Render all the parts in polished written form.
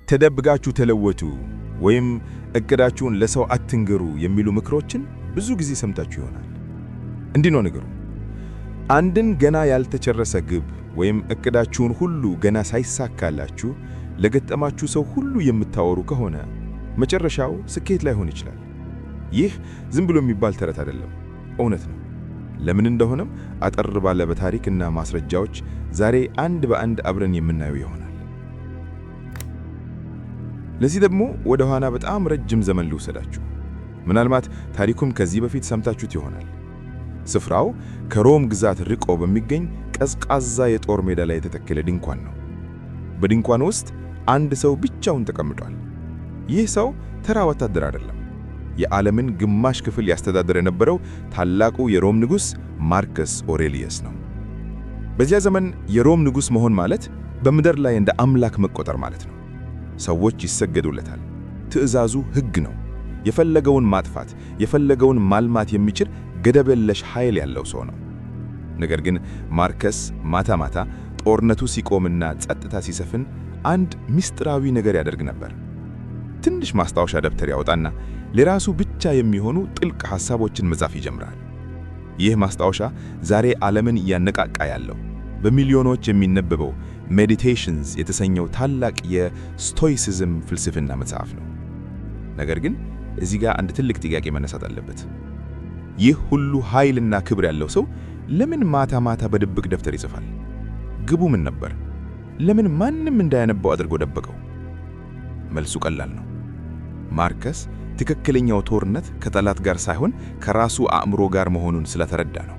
ተደብቃችሁ ተለወጡ ወይም እቅዳችሁን ለሰው አትንገሩ የሚሉ ምክሮችን ብዙ ጊዜ ሰምታችሁ ይሆናል። እንዲህ ነው ነገሩ። አንድን ገና ያልተጨረሰ ግብ ወይም እቅዳችሁን ሁሉ ገና ሳይሳካላችሁ ለገጠማችሁ ሰው ሁሉ የምታወሩ ከሆነ መጨረሻው ስኬት ላይሆን ይችላል። ይህ ዝም ብሎ የሚባል ተረት አይደለም፣ እውነት ነው። ለምን እንደሆነም አጠር ባለ በታሪክና ማስረጃዎች ዛሬ አንድ በአንድ አብረን የምናየው ይሆናል። ለዚህ ደግሞ ወደ ኋላ በጣም ረጅም ዘመን ልውሰዳችሁ። ምናልባት ታሪኩም ከዚህ በፊት ሰምታችሁት ይሆናል። ስፍራው ከሮም ግዛት ርቆ በሚገኝ ቀዝቃዛ የጦር ሜዳ ላይ የተተከለ ድንኳን ነው። በድንኳን ውስጥ አንድ ሰው ብቻውን ተቀምጧል። ይህ ሰው ተራ ወታደር አይደለም። የዓለምን ግማሽ ክፍል ያስተዳድር የነበረው ታላቁ የሮም ንጉሥ ማርከስ ኦሬሊየስ ነው። በዚያ ዘመን የሮም ንጉሥ መሆን ማለት በምድር ላይ እንደ አምላክ መቆጠር ማለት ነው። ሰዎች ይሰገዱለታል። ትዕዛዙ ሕግ ነው። የፈለገውን ማጥፋት፣ የፈለገውን ማልማት የሚችል ገደብ የለሽ ኃይል ያለው ሰው ነው። ነገር ግን ማርከስ ማታ ማታ ጦርነቱ ሲቆምና ጸጥታ ሲሰፍን አንድ ምስጢራዊ ነገር ያደርግ ነበር። ትንሽ ማስታወሻ ደብተር ያወጣና ለራሱ ብቻ የሚሆኑ ጥልቅ ሐሳቦችን መጻፍ ይጀምራል። ይህ ማስታወሻ ዛሬ ዓለምን እያነቃቃ ያለው በሚሊዮኖች የሚነበበው ሜዲቴሽንስ የተሰኘው ታላቅ የስቶይሲዝም ፍልስፍና መጽሐፍ ነው። ነገር ግን እዚህ ጋር አንድ ትልቅ ጥያቄ መነሳት አለበት። ይህ ሁሉ ኃይልና ክብር ያለው ሰው ለምን ማታ ማታ በድብቅ ደብተር ይጽፋል? ግቡ ምን ነበር? ለምን ማንም እንዳያነባው አድርጎ ደበቀው? መልሱ ቀላል ነው። ማርከስ ትክክለኛው ጦርነት ከጠላት ጋር ሳይሆን ከራሱ አእምሮ ጋር መሆኑን ስለተረዳ ነው።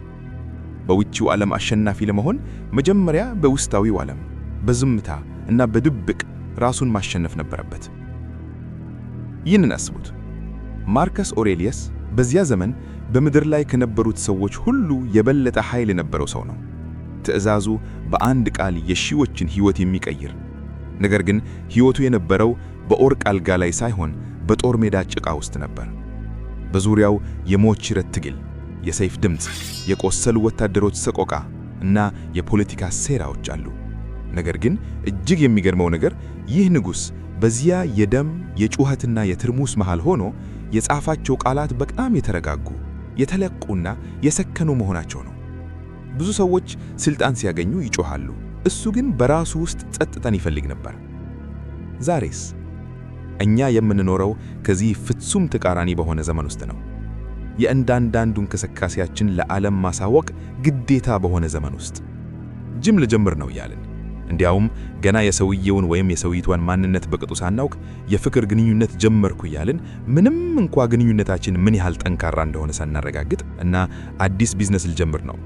በውጪው ዓለም አሸናፊ ለመሆን መጀመሪያ በውስጣዊው ዓለም በዝምታ እና በድብቅ ራሱን ማሸነፍ ነበረበት። ይህንን አስቡት። ማርከስ ኦሬሊየስ በዚያ ዘመን በምድር ላይ ከነበሩት ሰዎች ሁሉ የበለጠ ኃይል የነበረው ሰው ነው። ትዕዛዙ በአንድ ቃል የሺዎችን ሕይወት የሚቀይር። ነገር ግን ሕይወቱ የነበረው በወርቅ አልጋ ላይ ሳይሆን በጦር ሜዳ ጭቃ ውስጥ ነበር። በዙሪያው የሞት ሽረት ትግል፣ የሰይፍ ድምፅ፣ የቆሰሉ ወታደሮች ሰቆቃ እና የፖለቲካ ሴራዎች አሉ። ነገር ግን እጅግ የሚገርመው ነገር ይህ ንጉሥ በዚያ የደም የጩኸትና የትርሙስ መሃል ሆኖ የጻፋቸው ቃላት በጣም የተረጋጉ፣ የተለቁና የሰከኑ መሆናቸው ነው። ብዙ ሰዎች ስልጣን ሲያገኙ ይጮሃሉ፣ እሱ ግን በራሱ ውስጥ ጸጥታን ይፈልግ ነበር። ዛሬስ እኛ የምንኖረው ከዚህ ፍጹም ተቃራኒ በሆነ ዘመን ውስጥ ነው። የእያንዳንዱ እንቅስቃሴያችን ለዓለም ማሳወቅ ግዴታ በሆነ ዘመን ውስጥ ጅም ልጀምር ነው እያልን እንዲያውም ገና የሰውየውን ወይም የሰውይቷን ማንነት በቅጡ ሳናውቅ የፍቅር ግንኙነት ጀመርኩ እያልን ምንም እንኳ ግንኙነታችን ምን ያህል ጠንካራ እንደሆነ ሳናረጋግጥ እና አዲስ ቢዝነስ ልጀምር ነው፣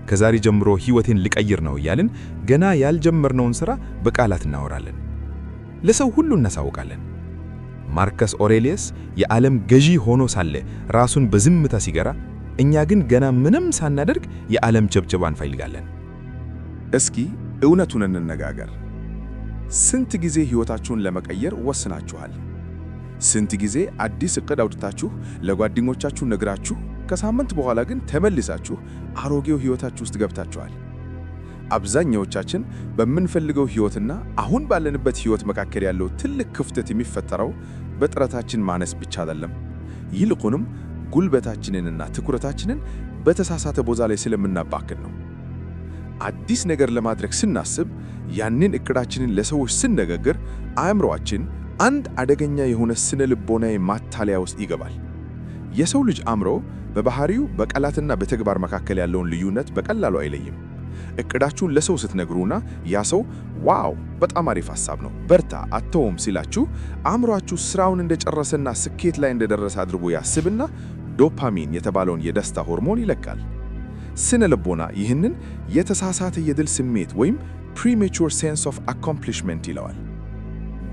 ከዛሬ ጀምሮ ሕይወቴን ልቀይር ነው እያልን ገና ያልጀመርነውን ሥራ በቃላት እናወራለን፣ ለሰው ሁሉ እናሳውቃለን። ማርከስ ኦሬሊየስ የዓለም ገዢ ሆኖ ሳለ ራሱን በዝምታ ሲገራ፣ እኛ ግን ገና ምንም ሳናደርግ የዓለም ጭብጨባ እንፈልጋለን። እስኪ እውነቱን እንነጋገር። ስንት ጊዜ ሕይወታችሁን ለመቀየር ወስናችኋል? ስንት ጊዜ አዲስ ዕቅድ አውጥታችሁ ለጓደኞቻችሁ ነግራችሁ ከሳምንት በኋላ ግን ተመልሳችሁ አሮጌው ሕይወታችሁ ውስጥ ገብታችኋል? አብዛኛዎቻችን በምንፈልገው ሕይወትና አሁን ባለንበት ሕይወት መካከል ያለው ትልቅ ክፍተት የሚፈጠረው በጥረታችን ማነስ ብቻ አይደለም። ይልቁንም ጉልበታችንንና ትኩረታችንን በተሳሳተ ቦታ ላይ ስለምናባክን ነው። አዲስ ነገር ለማድረግ ስናስብ፣ ያንን ዕቅዳችንን ለሰዎች ስንነጋገር፣ አእምሮአችን አንድ አደገኛ የሆነ ስነ ልቦናዊ ማታለያ ውስጥ ይገባል። የሰው ልጅ አእምሮ በባህሪው በቃላትና በተግባር መካከል ያለውን ልዩነት በቀላሉ አይለይም። ዕቅዳችሁን ለሰው ስትነግሩና ያ ሰው ዋው በጣም አሪፍ ሐሳብ ነው በርታ አተውም ሲላችሁ አእምሮአችሁ ስራውን እንደጨረሰና ስኬት ላይ እንደደረሰ አድርጎ ያስብና ዶፓሚን የተባለውን የደስታ ሆርሞን ይለቃል። ስነ ልቦና ይህንን የተሳሳተ የድል ስሜት ወይም premature sense of accomplishment ይለዋል።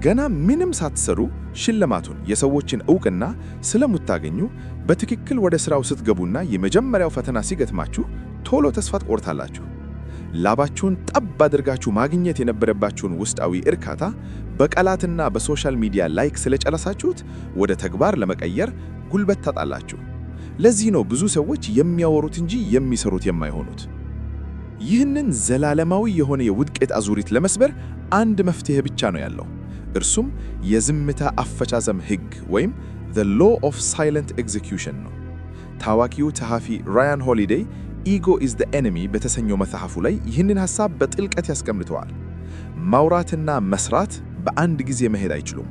ገና ምንም ሳትሰሩ ሽልማቱን የሰዎችን ዕውቅና ስለምታገኙ በትክክል ወደ ሥራው ስትገቡና የመጀመሪያው ፈተና ሲገጥማችሁ ቶሎ ተስፋ ትቆርጣላችሁ። ላባችሁን ጠብ አድርጋችሁ ማግኘት የነበረባችሁን ውስጣዊ እርካታ በቃላትና በሶሻል ሚዲያ ላይክ ስለጨረሳችሁት ወደ ተግባር ለመቀየር ጉልበት ታጣላችሁ። ለዚህ ነው ብዙ ሰዎች የሚያወሩት እንጂ የሚሰሩት የማይሆኑት። ይህንን ዘላለማዊ የሆነ የውድቀት አዙሪት ለመስበር አንድ መፍትሄ ብቻ ነው ያለው። እርሱም የዝምታ አፈጻጸም ሕግ ወይም the law of silent execution ነው። ታዋቂው ጸሐፊ ራያን ሆሊዴይ ኢጎ is the enemy በተሰኘው መጽሐፉ ላይ ይህንን ሐሳብ በጥልቀት ያስቀምጠዋል። ማውራትና መስራት በአንድ ጊዜ መሄድ አይችሉም።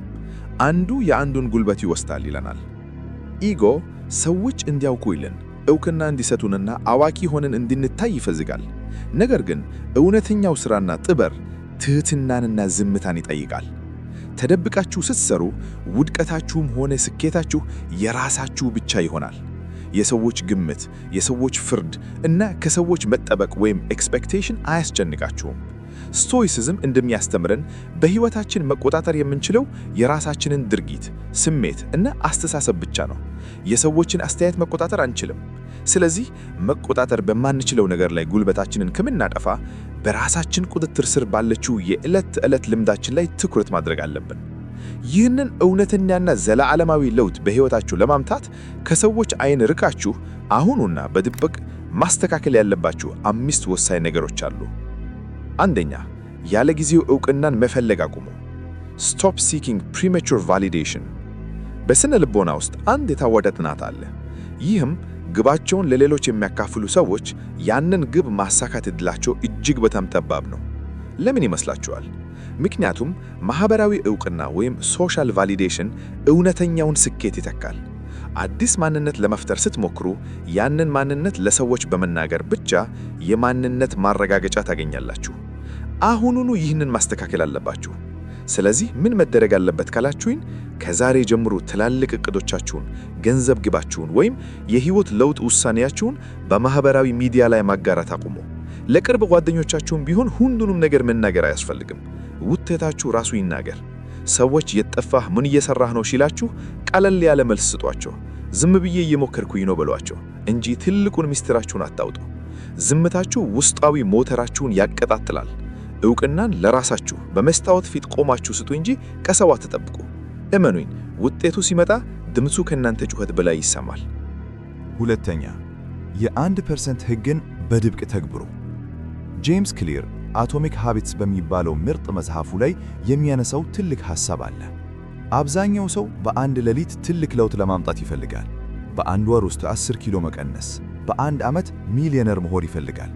አንዱ የአንዱን ጉልበት ይወስዳል ይለናል። ኢጎ ሰዎች እንዲያውቁልን፣ ዕውቅና እንዲሰጡንና አዋቂ ሆነን እንድንታይ ይፈልጋል። ነገር ግን እውነተኛው ሥራና ጥበብ ትሕትናንና ዝምታን ይጠይቃል። ተደብቃችሁ ስትሰሩ ውድቀታችሁም ሆነ ስኬታችሁ የራሳችሁ ብቻ ይሆናል። የሰዎች ግምት፣ የሰዎች ፍርድ እና ከሰዎች መጠበቅ ወይም ኤክስፔክቴሽን አያስጨንቃችሁም። ስቶይሲዝም እንደሚያስተምረን በሕይወታችን መቆጣጠር የምንችለው የራሳችንን ድርጊት፣ ስሜት እና አስተሳሰብ ብቻ ነው። የሰዎችን አስተያየት መቆጣጠር አንችልም። ስለዚህ መቆጣጠር በማንችለው ነገር ላይ ጉልበታችንን ከምናጠፋ በራሳችን ቁጥጥር ስር ባለችው የዕለት ተዕለት ልምዳችን ላይ ትኩረት ማድረግ አለብን። ይህንን እውነተኛና ዘላለማዊ ለውጥ በሕይወታችሁ ለማምጣት ከሰዎች ዓይን ርቃችሁ አሁኑና በድብቅ ማስተካከል ያለባችሁ 5 ወሳኝ ነገሮች አሉ። አንደኛ፣ ያለ ጊዜው ዕውቅናን መፈለግ አቁሙ። Stop seeking premature validation። በስነ ልቦና ውስጥ አንድ የታወቀ ጥናት አለ። ይህም ግባቸውን ለሌሎች የሚያካፍሉ ሰዎች ያንን ግብ ማሳካት ዕድላቸው እጅግ በጣም ጠባብ ነው። ለምን ይመስላችኋል? ምክንያቱም ማህበራዊ ዕውቅና ወይም ሶሻል ቫሊዴሽን እውነተኛውን ስኬት ይተካል። አዲስ ማንነት ለመፍጠር ስትሞክሩ ያንን ማንነት ለሰዎች በመናገር ብቻ የማንነት ማረጋገጫ ታገኛላችሁ። አሁኑኑ ይህንን ማስተካከል አለባችሁ። ስለዚህ ምን መደረግ አለበት ካላችሁኝ፣ ከዛሬ ጀምሮ ትላልቅ ዕቅዶቻችሁን፣ ገንዘብ ግባችሁን ወይም የህይወት ለውጥ ውሳኔያችሁን በማህበራዊ ሚዲያ ላይ ማጋራት አቁሙ። ለቅርብ ጓደኞቻችሁም ቢሆን ሁሉንም ነገር መናገር አያስፈልግም። ውጤታችሁ ራሱ ይናገር። ሰዎች የጠፋህ ምን እየሰራህ ነው ሲላችሁ ቀለል ያለ መልስ ስጧቸው። ዝም ብዬ እየሞከርኩኝ ነው በሏቸው እንጂ ትልቁን ምስጢራችሁን አታውጡ። ዝምታችሁ ውስጣዊ ሞተራችሁን ያቀጣጥላል። ዕውቅናን ለራሳችሁ በመስታወት ፊት ቆማችሁ ስጡ እንጂ ከሰው አትጠብቁ። እመኑኝ፣ ውጤቱ ሲመጣ ድምፁ ከእናንተ ጩኸት በላይ ይሰማል። ሁለተኛ፣ የ1% ሕግን በድብቅ ተግብሩ። ጄምስ ክሊር አቶሚክ ሃቢትስ በሚባለው ምርጥ መጽሐፉ ላይ የሚያነሳው ትልቅ ሐሳብ አለ። አብዛኛው ሰው በአንድ ሌሊት ትልቅ ለውጥ ለማምጣት ይፈልጋል። በአንድ ወር ውስጥ 10 ኪሎ መቀነስ፣ በአንድ ዓመት ሚሊዮነር መሆን ይፈልጋል።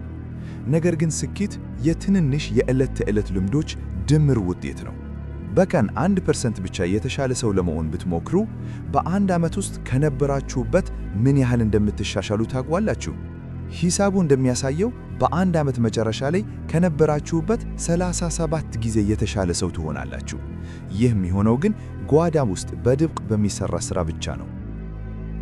ነገር ግን ስኬት የትንንሽ የዕለት ተዕለት ልምዶች ድምር ውጤት ነው። በቀን 1% ብቻ የተሻለ ሰው ለመሆን ብትሞክሩ በአንድ ዓመት ውስጥ ከነበራችሁበት ምን ያህል እንደምትሻሻሉ ታውቃላችሁ። ሂሳቡ እንደሚያሳየው በአንድ ዓመት መጨረሻ ላይ ከነበራችሁበት 37 ጊዜ የተሻለ ሰው ትሆናላችሁ። ይህ የሚሆነው ግን ጓዳ ውስጥ በድብቅ በሚሰራ ሥራ ብቻ ነው።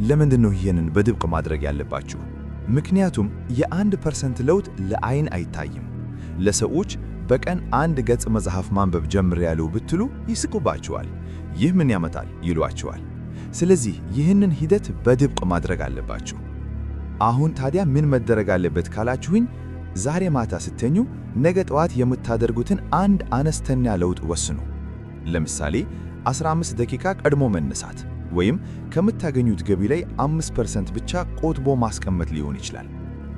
ለምንድን ነው ይህንን በድብቅ ማድረግ ያለባችሁ? ምክንያቱም የ1% ለውጥ ለዓይን አይታይም። ለሰዎች በቀን 1 ገጽ መጽሐፍ ማንበብ ጀምሬያለሁ ብትሉ ይስቁባችኋል። ይህ ምን ያመጣል ይሏችኋል። ስለዚህ ይህንን ሂደት በድብቅ ማድረግ አለባችሁ። አሁን ታዲያ ምን መደረግ አለበት ካላችሁኝ፣ ዛሬ ማታ ስተኙ ነገ ጠዋት የምታደርጉትን አንድ አነስተኛ ለውጥ ወስኑ። ለምሳሌ 15 ደቂቃ ቀድሞ መነሳት ወይም ከምታገኙት ገቢ ላይ 5% ብቻ ቆጥቦ ማስቀመጥ ሊሆን ይችላል።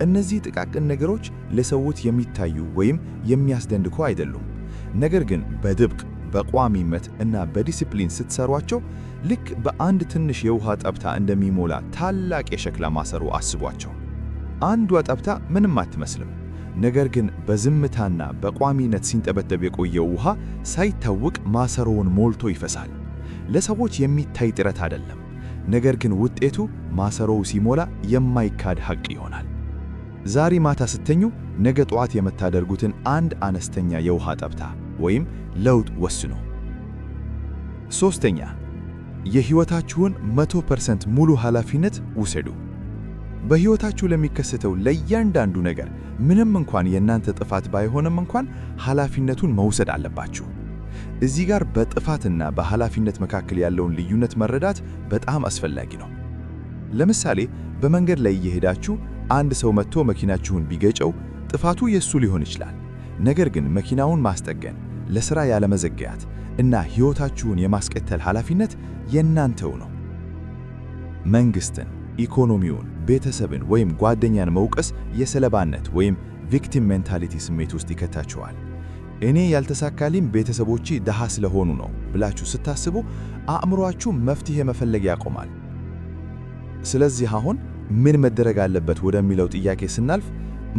እነዚህ ጥቃቅን ነገሮች ለሰዎች የሚታዩ ወይም የሚያስደንቁ አይደሉም። ነገር ግን በድብቅ በቋሚነት እና በዲሲፕሊን ስትሰሯቸው ልክ በአንድ ትንሽ የውሃ ጠብታ እንደሚሞላ ታላቅ የሸክላ ማሰሮ አስቧቸው። አንዷ ጠብታ ምንም አትመስልም። ነገር ግን በዝምታና በቋሚነት ሲንጠበጠብ የቆየው ውሃ ሳይታወቅ ማሰሮውን ሞልቶ ይፈሳል። ለሰዎች የሚታይ ጥረት አይደለም፣ ነገር ግን ውጤቱ ማሰሮው ሲሞላ የማይካድ ሐቅ ይሆናል። ዛሬ ማታ ስተኙ ነገ ጠዋት የምታደርጉትን አንድ አነስተኛ የውሃ ጠብታ ወይም ለውጥ ወስኑ። ሶስተኛ፣ የሕይወታችሁን 100% ሙሉ ኃላፊነት ውሰዱ። በሕይወታችሁ ለሚከሰተው ለእያንዳንዱ ነገር ምንም እንኳን የእናንተ ጥፋት ባይሆንም እንኳን ኃላፊነቱን መውሰድ አለባችሁ። እዚህ ጋር በጥፋትና በኃላፊነት መካከል ያለውን ልዩነት መረዳት በጣም አስፈላጊ ነው። ለምሳሌ በመንገድ ላይ እየሄዳችሁ አንድ ሰው መጥቶ መኪናችሁን ቢገጨው ጥፋቱ የሱ ሊሆን ይችላል። ነገር ግን መኪናውን ማስጠገን፣ ለሥራ ያለመዘግያት እና ሕይወታችሁን የማስቀጠል ኃላፊነት የእናንተው ነው። መንግሥትን፣ ኢኮኖሚውን፣ ቤተሰብን ወይም ጓደኛን መውቀስ የሰለባነት ወይም ቪክቲም ሜንታሊቲ ስሜት ውስጥ ይከታችኋል። እኔ ያልተሳካልኝ ቤተሰቦቼ ድሃ ስለሆኑ ነው ብላችሁ ስታስቡ አእምሮአችሁ መፍትሄ መፈለግ ያቆማል። ስለዚህ አሁን ምን መደረግ አለበት ወደሚለው ጥያቄ ስናልፍ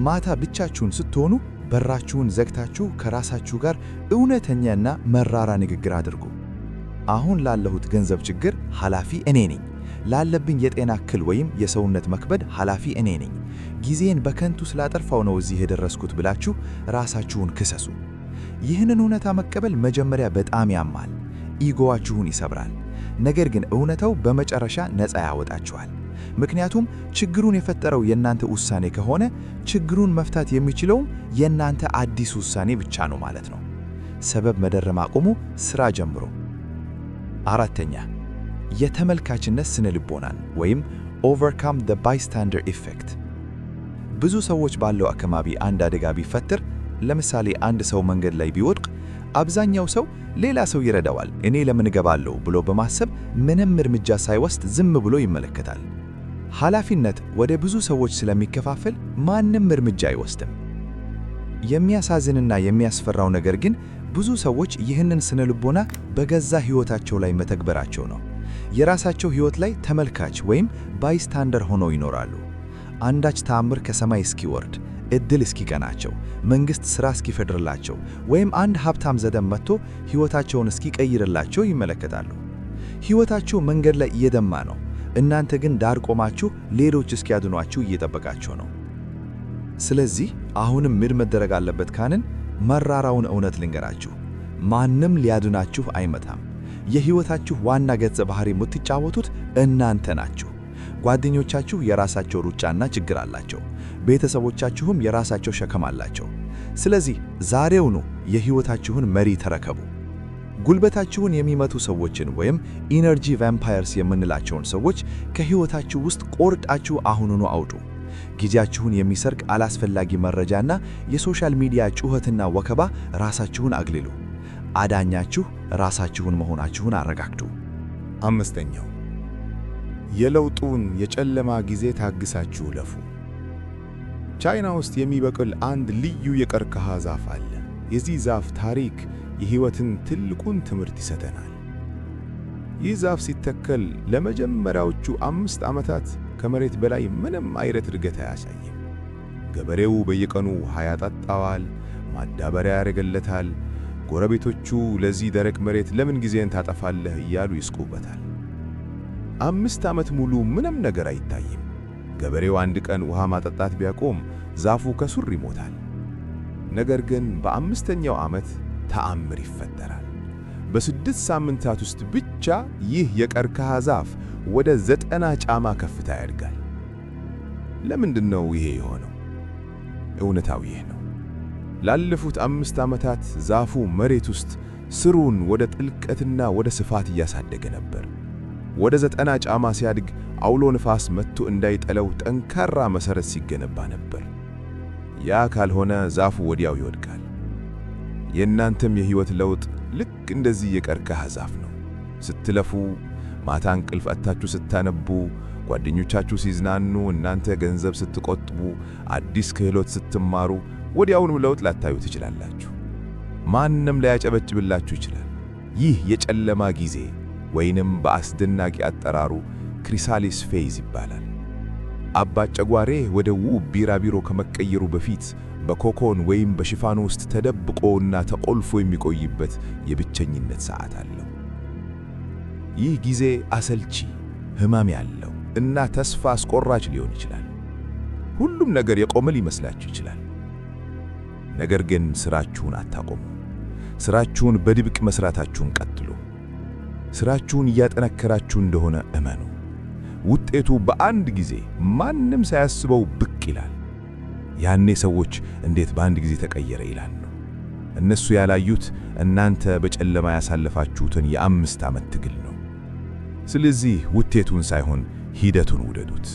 ማታ ብቻችሁን ስትሆኑ በራችሁን ዘግታችሁ ከራሳችሁ ጋር እውነተኛና መራራ ንግግር አድርጉ። አሁን ላለሁት ገንዘብ ችግር ኃላፊ እኔ ነኝ። ላለብኝ የጤና እክል ወይም የሰውነት መክበድ ኃላፊ እኔ ነኝ። ጊዜን በከንቱ ስላጠፋው ነው እዚህ የደረስኩት ብላችሁ ራሳችሁን ክሰሱ። ይህንን እውነታ መቀበል መጀመሪያ በጣም ያማል፣ ኢጎዋችሁን ይሰብራል። ነገር ግን እውነታው በመጨረሻ ነፃ ያወጣችኋል። ምክንያቱም ችግሩን የፈጠረው የእናንተ ውሳኔ ከሆነ ችግሩን መፍታት የሚችለውም የእናንተ አዲስ ውሳኔ ብቻ ነው ማለት ነው። ሰበብ መደረም አቁሙ፣ ሥራ ጀምሮ። አራተኛ፣ የተመልካችነት ስነ ልቦናን ወይም ኦቨርካም ዘ ባይስታንደር ኢፌክት። ብዙ ሰዎች ባለው አካባቢ አንድ አደጋ ቢፈጠር፣ ለምሳሌ አንድ ሰው መንገድ ላይ ቢወድቅ፣ አብዛኛው ሰው ሌላ ሰው ይረዳዋል፣ እኔ ለምን እገባለሁ ብሎ በማሰብ ምንም እርምጃ ሳይወስድ ዝም ብሎ ይመለከታል። ኃላፊነት ወደ ብዙ ሰዎች ስለሚከፋፈል ማንም እርምጃ አይወስድም። የሚያሳዝንና የሚያስፈራው ነገር ግን ብዙ ሰዎች ይህንን ስነ ልቦና በገዛ ሕይወታቸው ላይ መተግበራቸው ነው። የራሳቸው ሕይወት ላይ ተመልካች ወይም ባይስታንደር ሆነው ይኖራሉ። አንዳች ተአምር ከሰማይ እስኪወርድ፣ ዕድል እስኪቀናቸው፣ መንግሥት ሥራ እስኪፈጥርላቸው ወይም አንድ ሀብታም ዘደም መጥቶ ሕይወታቸውን እስኪቀይርላቸው ይመለከታሉ። ሕይወታቸው መንገድ ላይ እየደማ ነው። እናንተ ግን ዳር ቆማችሁ ሌሎች እስኪያድኗችሁ እየጠበቃችሁ ነው። ስለዚህ አሁንም ምን መደረግ አለበት ካንን መራራውን እውነት ልንገራችሁ፣ ማንም ሊያድናችሁ አይመጣም። የሕይወታችሁ ዋና ገጸ ባህሪ የምትጫወቱት እናንተ ናችሁ። ጓደኞቻችሁ የራሳቸው ሩጫና ችግር አላቸው። ቤተሰቦቻችሁም የራሳቸው ሸክም አላቸው። ስለዚህ ዛሬውኑ የሕይወታችሁን መሪ ተረከቡ። ጉልበታችሁን የሚመቱ ሰዎችን ወይም ኢነርጂ ቫምፓየርስ የምንላቸውን ሰዎች ከሕይወታችሁ ውስጥ ቆርጣችሁ አሁኑኑ አውጡ። ጊዜያችሁን የሚሰርቅ አላስፈላጊ መረጃና የሶሻል ሚዲያ ጩኸትና ወከባ ራሳችሁን አግልሉ። አዳኛችሁ ራሳችሁን መሆናችሁን አረጋግጡ። አምስተኛው፣ የለውጡን የጨለማ ጊዜ ታግሳችሁ ለፉ። ቻይና ውስጥ የሚበቅል አንድ ልዩ የቀርከሃ ዛፍ አለ። የዚህ ዛፍ ታሪክ የሕይወትን ትልቁን ትምህርት ይሰጠናል። ይህ ዛፍ ሲተከል ለመጀመሪያዎቹ 5 ዓመታት ከመሬት በላይ ምንም አይነት እድገት አያሳይም። ገበሬው በየቀኑ ውሃ ያጠጣዋል፣ ማዳበሪያ ያደርግለታል። ጎረቤቶቹ ለዚህ ደረቅ መሬት ለምን ጊዜን ታጠፋለህ እያሉ ይስቁበታል። 5 ዓመት ሙሉ ምንም ነገር አይታይም። ገበሬው አንድ ቀን ውሃ ማጠጣት ቢያቆም ዛፉ ከስር ይሞታል። ነገር ግን በ5ኛው ዓመት ተአምር ይፈጠራል። በ6 ሳምንታት ውስጥ ብቻ ይህ የቀርከሃ ዛፍ ወደ 90 ጫማ ከፍታ ያድጋል። ለምንድን ነው ይሄ የሆነው? እውነታው ይህ ነው። ላለፉት 5 ዓመታት ዛፉ መሬት ውስጥ ስሩን ወደ ጥልቀትና ወደ ስፋት እያሳደገ ነበር። ወደ 90 ጫማ ሲያድግ አውሎ ንፋስ መጥቶ እንዳይጠለው ጠንካራ መሠረት ሲገነባ ነበር። ያ ካልሆነ ዛፉ ወዲያው ይወድቃል። የእናንተም የሕይወት ለውጥ ልክ እንደዚህ የቀርከሃ ዛፍ ነው። ስትለፉ፣ ማታ እንቅልፍ አጥታችሁ ስታነቡ፣ ጓደኞቻችሁ ሲዝናኑ፣ እናንተ ገንዘብ ስትቆጥቡ፣ አዲስ ክህሎት ስትማሩ ወዲያውኑ ለውጥ ላታዩ ትችላላችሁ። ማንም ላያጨበጭብላችሁ ይችላል። ይህ የጨለማ ጊዜ ወይንም በአስደናቂ አጠራሩ ክሪሳሊስ ፌዝ ይባላል። አባ ጨጓሬ ወደ ውብ ቢራቢሮ ከመቀየሩ በፊት በኮኮን ወይም በሽፋኑ ውስጥ ተደብቆና ተቆልፎ የሚቆይበት የብቸኝነት ሰዓት አለው። ይህ ጊዜ አሰልቺ፣ ሕመም ያለው እና ተስፋ አስቆራጭ ሊሆን ይችላል። ሁሉም ነገር የቆመ ሊመስላችሁ ይችላል። ነገር ግን ሥራችሁን አታቆሙ። ሥራችሁን በድብቅ መሥራታችሁን ቀጥሉ። ሥራችሁን እያጠነከራችሁ እንደሆነ እመኑ። ውጤቱ በአንድ ጊዜ ማንም ሳያስበው ብቅ ይላል። ያኔ ሰዎች እንዴት በአንድ ጊዜ ተቀየረ ይላሉ። እነሱ ያላዩት እናንተ በጨለማ ያሳለፋችሁትን የ5 ዓመት ትግል ነው። ስለዚህ ውጤቱን ሳይሆን ሂደቱን ውደዱት።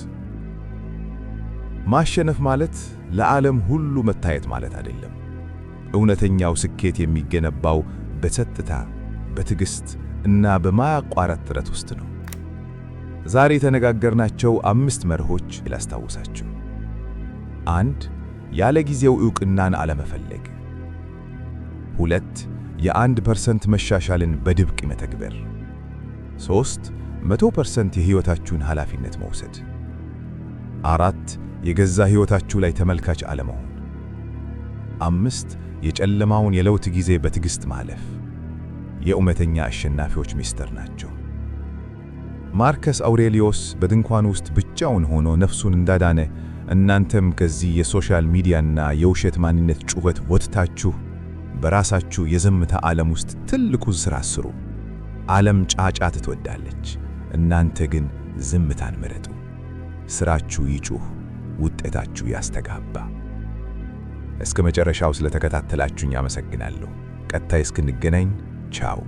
ማሸነፍ ማለት ለዓለም ሁሉ መታየት ማለት አይደለም። እውነተኛው ስኬት የሚገነባው በጸጥታ፣ በትዕግሥት እና በማያቋረጥ ጥረት ውስጥ ነው። ዛሬ የተነጋገርናቸው 5 መርሆች ላስታውሳችሁ። 1. ያለ ጊዜው ዕውቅናን አለመፈለግ። 2. የ1% መሻሻልን በድብቅ መተግበር። 3. 100% የሕይወታችሁን ኃላፊነት መውሰድ። 4. የገዛ ሕይወታችሁ ላይ ተመልካች አለመሆን። 5. የጨለማውን የለውጥ ጊዜ በትዕግሥት ማለፍ የእውነተኛ አሸናፊዎች ምስጢር ናቸው። ማርከስ አውሬሊዮስ በድንኳን ውስጥ ብቻውን ሆኖ ነፍሱን እንዳዳነ እናንተም ከዚህ የሶሻል ሚዲያና የውሸት ማንነት ጩኸት ወጥታችሁ በራሳችሁ የዝምታ ዓለም ውስጥ ትልቁን ሥራ ስሩ። ዓለም ጫጫታ ትወዳለች፣ እናንተ ግን ዝምታን ምረጡ። ሥራችሁ ይጩህ፣ ውጤታችሁ ያስተጋባ። እስከ መጨረሻው ስለተከታተላችሁኝ አመሰግናለሁ። ቀጣይ እስክንገናኝ ቻው።